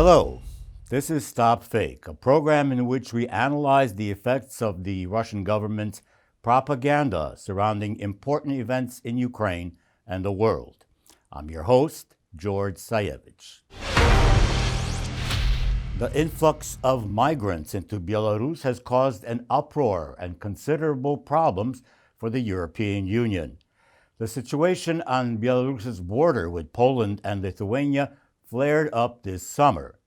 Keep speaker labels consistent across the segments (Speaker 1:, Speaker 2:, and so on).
Speaker 1: Hello, this is StopFake, a program in which we analyze the effects of the Russian government's propaganda surrounding important events in Ukraine and the world. I'm your host, George Sayevich. The influx of migrants into Belarus has caused an uproar and considerable problems for the European Union. The situation on Belarus's border with Poland and Lithuania flared up this summer.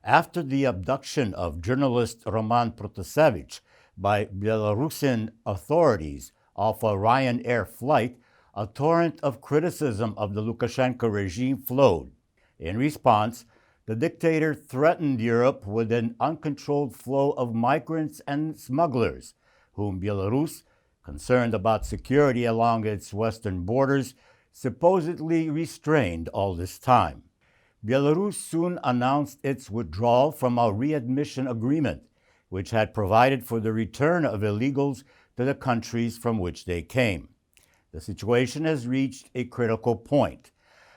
Speaker 1: After the abduction of journalist Roman Protasevich by Belarusian authorities off a Ryanair flight, a torrent of criticism of the Lukashenko regime flowed. In response, the dictator threatened Europe with an uncontrolled flow of migrants and smugglers, whom Belarus, concerned about security along its western borders, supposedly restrained all this time. Belarus soon announced its withdrawal from a readmission agreement, which had provided for the return of illegals to the countries from which they came. The situation has reached a critical point.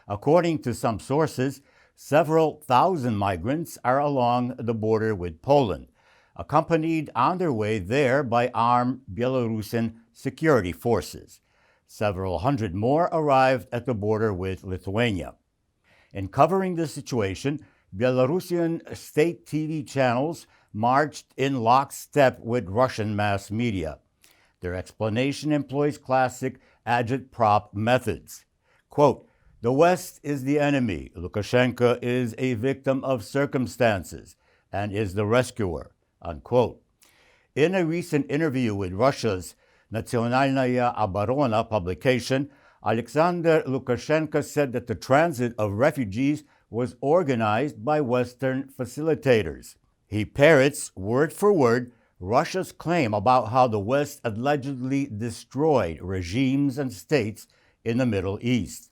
Speaker 1: According to some sources, several thousand migrants are along the border with Poland, accompanied on their way there by armed Belarusian security forces. Several hundred more arrived at the border with Lithuania. In covering the situation, Belarusian state TV channels marched in lockstep with Russian mass media. Their explanation employs classic agitprop methods. Quote, "The West is the enemy. Lukashenko is a victim of circumstances and is the rescuer," unquote. In a recent interview with Russia's Nationalnaya Oborona publication, Alexander Lukashenko said that the transit of refugees was organized by Western facilitators. He parrots, word for word, Russia's claim about how the West allegedly destroyed regimes and states in the Middle East.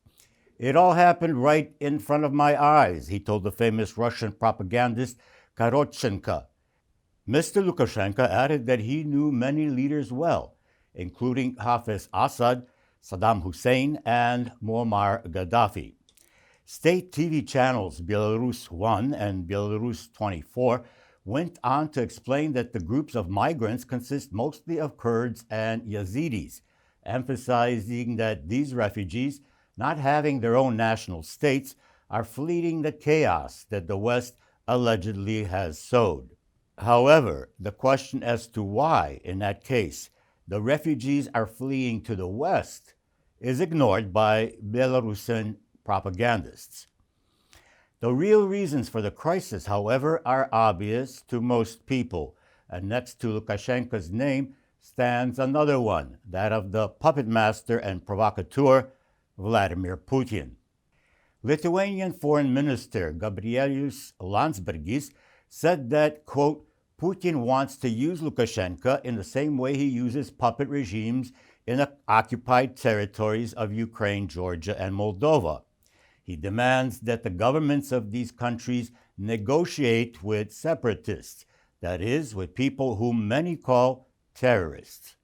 Speaker 1: "It all happened right in front of my eyes," he told the famous Russian propagandist Karotchenko. Mr. Lukashenko added that he knew many leaders well, including Hafez Assad, Saddam Hussein, and Muammar Gaddafi. State TV channels Belarus 1 and Belarus 24 went on to explain that the groups of migrants consist mostly of Kurds and Yazidis, emphasizing that these refugees, not having their own national states, are fleeing the chaos that the West allegedly has sowed. However, the question as to why, in that case, the refugees are fleeing to the West is ignored by Belarusian propagandists. The real reasons for the crisis, however, are obvious to most people, and next to Lukashenko's name stands another one, that of the puppet master and provocateur Vladimir Putin. Lithuanian Foreign Minister Gabrielius Landsbergis said that, quote, "Putin wants to use Lukashenko in the same way he uses puppet regimes in the occupied territories of Ukraine, Georgia, and Moldova. He demands that the governments of these countries negotiate with separatists, that is, with people whom many call terrorists.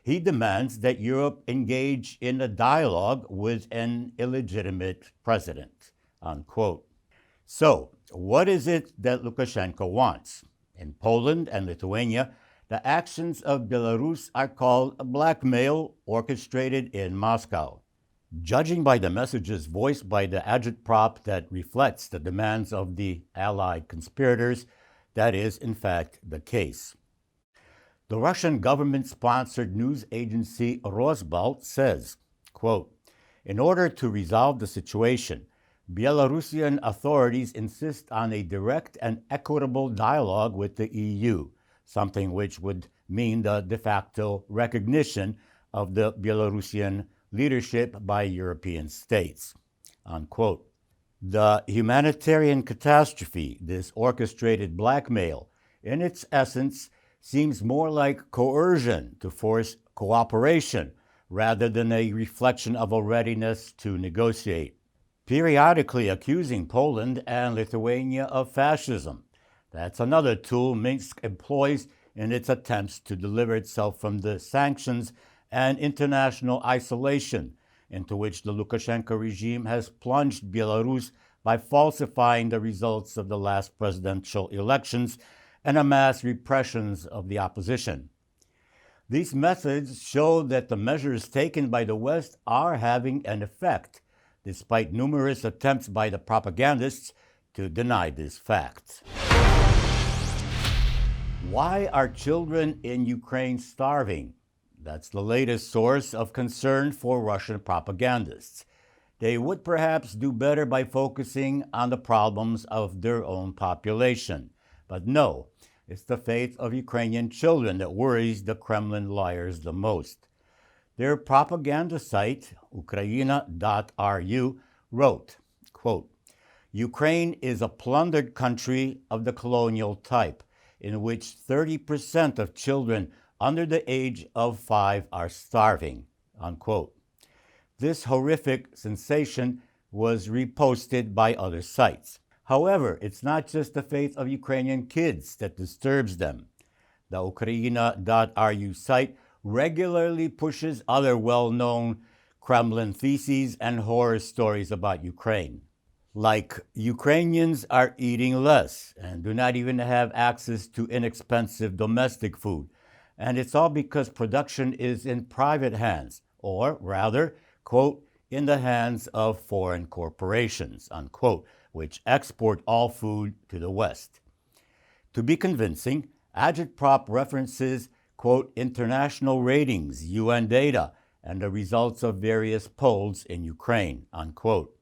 Speaker 1: He demands that Europe engage in a dialogue with an illegitimate president," unquote. So, what is it that Lukashenko wants? In Poland and Lithuania, the actions of Belarus are called blackmail orchestrated in Moscow. Judging by the messages voiced by the agitprop that reflects the demands of the allied conspirators, that is, in fact, the case. The Russian government-sponsored news agency Rosbalt says, quote, "In order to resolve the situation, Belarusian authorities insist on a direct and equitable dialogue with the EU, something which would mean the de facto recognition of the Belarusian leadership by European states," unquote. The humanitarian catastrophe, this orchestrated blackmail, in its essence, seems more like coercion to force cooperation rather than a reflection of a readiness to negotiate. Periodically accusing Poland and Lithuania of fascism. That's another tool Minsk employs in its attempts to deliver itself from the sanctions and international isolation into which the Lukashenko regime has plunged Belarus by falsifying the results of the last presidential elections and a mass repressions of the opposition. These methods show that the measures taken by the West are having an effect, despite numerous attempts by the propagandists to deny this fact. Why are children in Ukraine starving? That's the latest source of concern for Russian propagandists. They would perhaps do better by focusing on the problems of their own population. But no, it's the fate of Ukrainian children that worries the Kremlin liars the most. Their propaganda site, Ukraina.ru, wrote, quote, "Ukraine is a plundered country of the colonial type, in which 30% of children under the age of 5 are starving," unquote. This horrific sensation was reposted by other sites. However, it's not just the fate of Ukrainian kids that disturbs them. The Ukraina.ru site regularly pushes other well-known Kremlin theses and horror stories about Ukraine. Like, Ukrainians are eating less and do not even have access to inexpensive domestic food. And it's all because production is in private hands, or rather, quote, in the hands of foreign corporations, unquote, which export all food to the West. To be convincing, Agitprop references, quote, international ratings, UN data, and the results of various polls in Ukraine, unquote.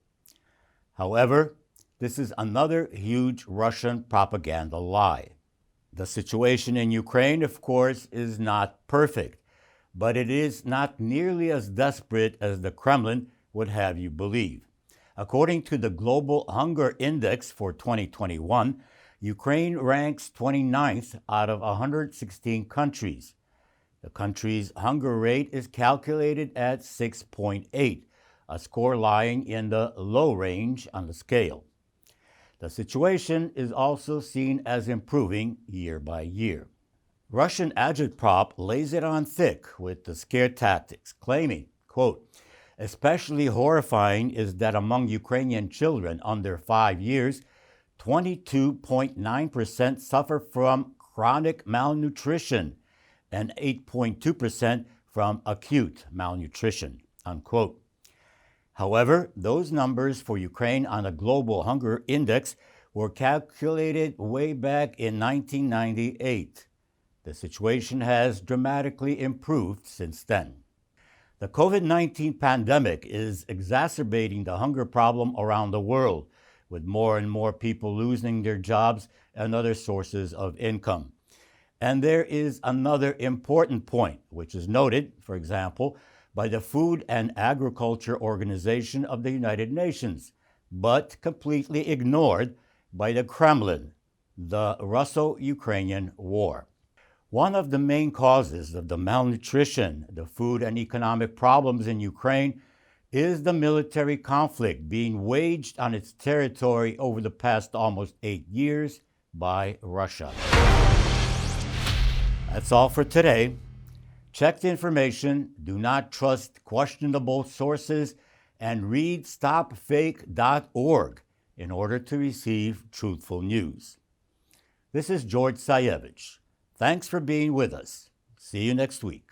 Speaker 1: However, this is another huge Russian propaganda lie. The situation in Ukraine, of course, is not perfect, but it is not nearly as desperate as the Kremlin would have you believe. According to the Global Hunger Index for 2021, Ukraine ranks 29th out of 116 countries. The country's hunger rate is calculated at 6.8, a score lying in the low range on the scale. The situation is also seen as improving year by year. Russian Agitprop lays it on thick with the scare tactics, claiming, quote, especially horrifying is that among Ukrainian children under 5 years, 22.9% suffer from chronic malnutrition and 8.2% from acute malnutrition, unquote. However, those numbers for Ukraine on a global hunger index were calculated way back in 1998. The situation has dramatically improved since then. The COVID-19 pandemic is exacerbating the hunger problem around the world, with more and more people losing their jobs and other sources of income. And there is another important point, which is noted, for example, by the Food and Agriculture Organization of the United Nations, but completely ignored by the Kremlin, the Russo-Ukrainian War. One of the main causes of the malnutrition, the food and economic problems in Ukraine is the military conflict being waged on its territory over the past almost 8 years by Russia. That's all for today. Check the information, do not trust questionable sources, and read StopFake.org in order to receive truthful news. This is George Sayevich. Thanks for being with us. See you next week.